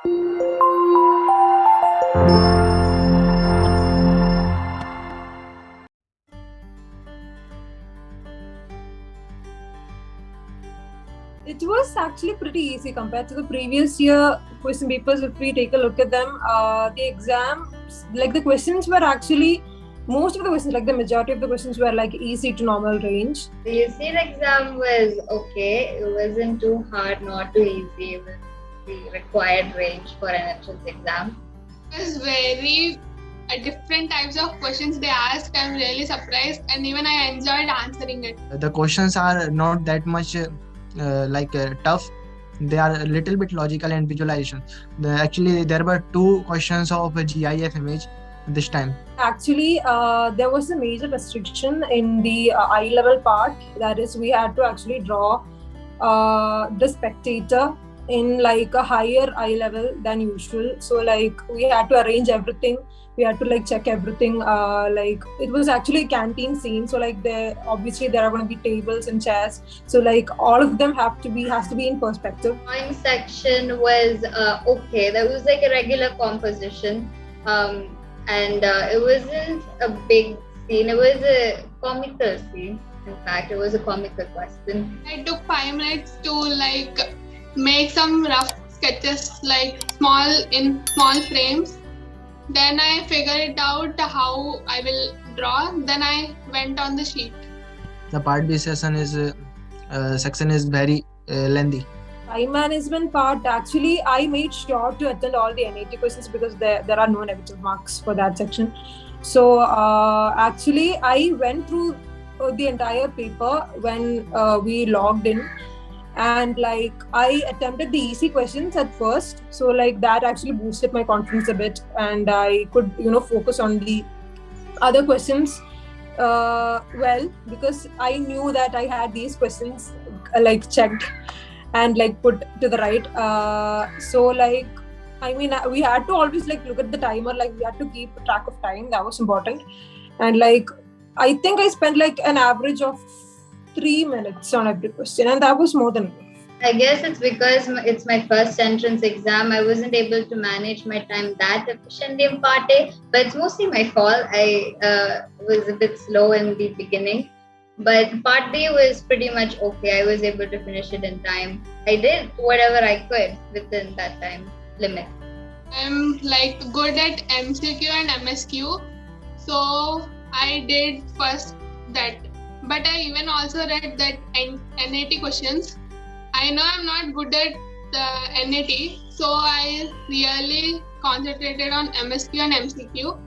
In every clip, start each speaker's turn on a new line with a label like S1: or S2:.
S1: It was actually pretty easy compared to the previous year question papers. If we take a look at them, the exams, like the questions were actually, most of the questions, like the majority of the questions were like easy to normal range.
S2: The Uceed exam was okay. It wasn't too hard, not too easy. It was the required range for an entrance exam.
S3: It was very different types of questions they asked. I'm really surprised, and even I enjoyed answering it.
S4: The questions are not that much tough. They are a little bit logical and visualization. Actually, there were 2 questions of a GIF image this time.
S1: Actually, there was a major restriction in the eye level part. That is, we had to actually draw the spectator in like a higher eye level than usual. So like we had to arrange everything. We had to like check everything. Like it was actually a canteen scene. So like there obviously there are going to be tables and chairs. So like all of them has to be in perspective.
S2: Drawing section was okay. That was like a regular composition. And it wasn't a big scene. It was a comical scene. In fact, it was a comical question.
S3: I took 5 minutes to like make some rough sketches, like small frames. Then I figured it out how I will draw. Then I went on the sheet.
S4: The part B section is very lengthy.
S1: Time management part, actually I made sure to attend all the NAT questions because there are no negative marks for that section. So actually I went through the entire paper when we logged in, and like I attempted the easy questions at first, so like that actually boosted my confidence a bit, and I could focus on the other questions well, because I knew that I had these questions like checked and like put to the right. So like I mean we had to always like look at the timer, like we had to keep track of time. That was important. And like I think I spent like an average of 3 minutes on every question, and that was more than enough.
S2: I guess it's because it's my first entrance exam. I wasn't able to manage my time that efficiently in part A, but it's mostly my fault. I was a bit slow in the beginning. But part B was pretty much okay. I was able to finish it in time. I did whatever I could within that time limit.
S3: I'm like good at MCQ and MSQ, so I did first that. But I even also read that NAT questions. I know I'm not good at the NAT, so I really concentrated on MSQ and MCQ.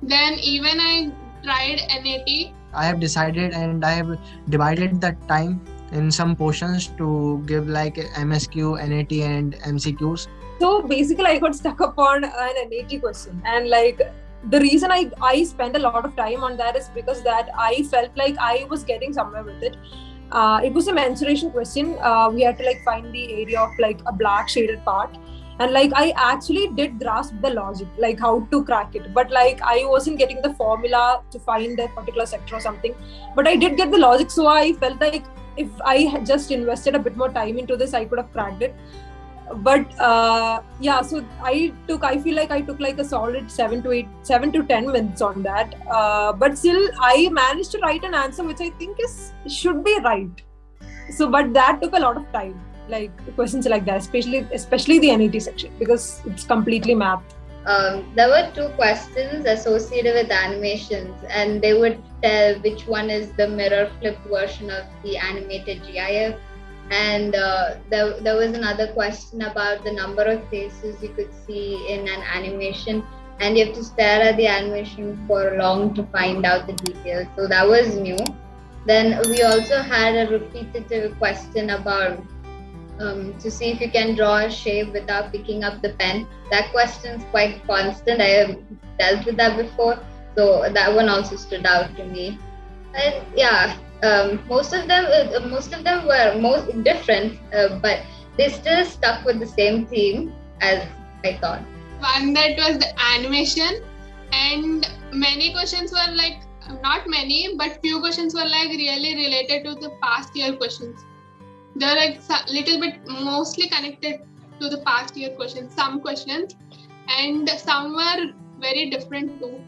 S3: Then even I tried NAT.
S4: I have decided and I have divided the time in some portions to give like MSQ, NAT and MCQs.
S1: So basically I got stuck upon an NAT question, and like the reason I spent a lot of time on that is because that I felt like I was getting somewhere with it. It was a mensuration question. We had to like find the area of like a black shaded part, and like I actually did grasp the logic, like how to crack it, but like I wasn't getting the formula to find that particular sector or something. But I did get the logic, so I felt like if I had just invested a bit more time into this, I could have cracked it. But yeah, so I feel like I took like a solid 7 to 10 minutes on that, but still I managed to write an answer which I think should be right. So but that took a lot of time, like questions like that, especially the NAT section, because it's completely math.
S2: There were 2 questions associated with animations, and they would tell which one is the mirror flipped version of the animated GIF. And there was another question about the number of faces you could see in an animation, and you have to stare at the animation for long to find out the details. So that was new. Then we also had a repetitive question about to see if you can draw a shape without picking up the pen. That question's quite constant. I have dealt with that before, so that one also stood out to me. And yeah, most of them were most different, but they still stuck with the same theme as I thought.
S3: One that was the animation, and many questions were like, not many, but few questions were like really related to the past year questions. They're like little bit mostly connected to the past year questions, some questions, and some were very different too.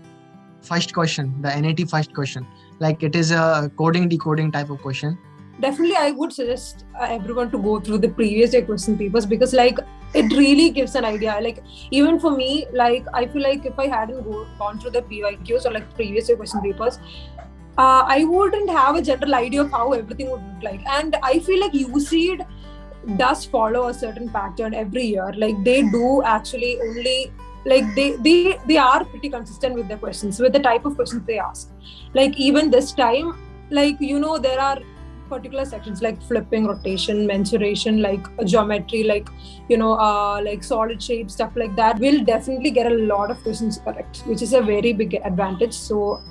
S4: First question, the NAT first question, like it is a coding decoding type of question.
S1: Definitely, I would suggest everyone to go through the previous year question papers, because like it really gives an idea. Like even for me, like I feel like if I hadn't gone through the PYQs or like previous year question papers, I wouldn't have a general idea of how everything would look like. And I feel like Uceed does follow a certain pattern every year. Like they do actually only, like they are pretty consistent with the questions, with the type of questions they ask. Like even this time, like there are particular sections like flipping, rotation, mensuration, like geometry, like like solid shape, stuff like that. We'll definitely get a lot of questions correct, which is a very big advantage. So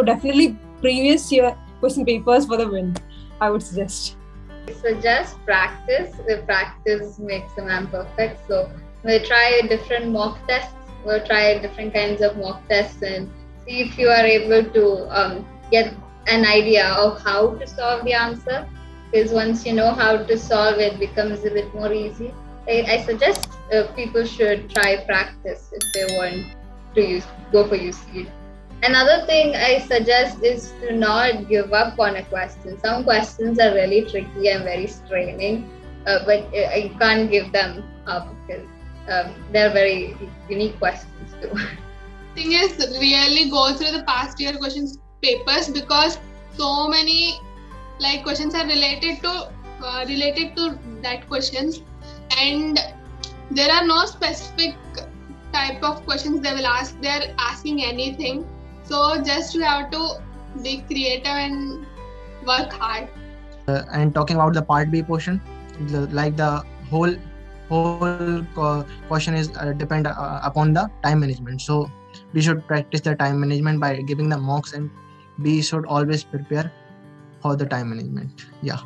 S1: definitely previous year question papers for the win, I would suggest.
S2: So just practice. The practice makes a man perfect. So we'll try different mock tests. We'll try different kinds of mock tests and see if you are able to get an idea of how to solve the answer. Because once you know how to solve it, becomes a bit more easy. I suggest people should try practice if they want to go for Uceed. Another thing I suggest is to not give up on a question. Some questions are really tricky and very straining, but you can't give them up because they're very unique questions too.
S3: Thing is, really go through the past year questions papers, because so many like questions are related to that questions, and there are no specific type of questions they will ask. They're asking anything. So just you have to be creative and work hard.
S4: And talking about the part B portion, the whole question is depend upon the time management. So we should practice the time management by giving the mocks, and we should always prepare for the time management. Yeah.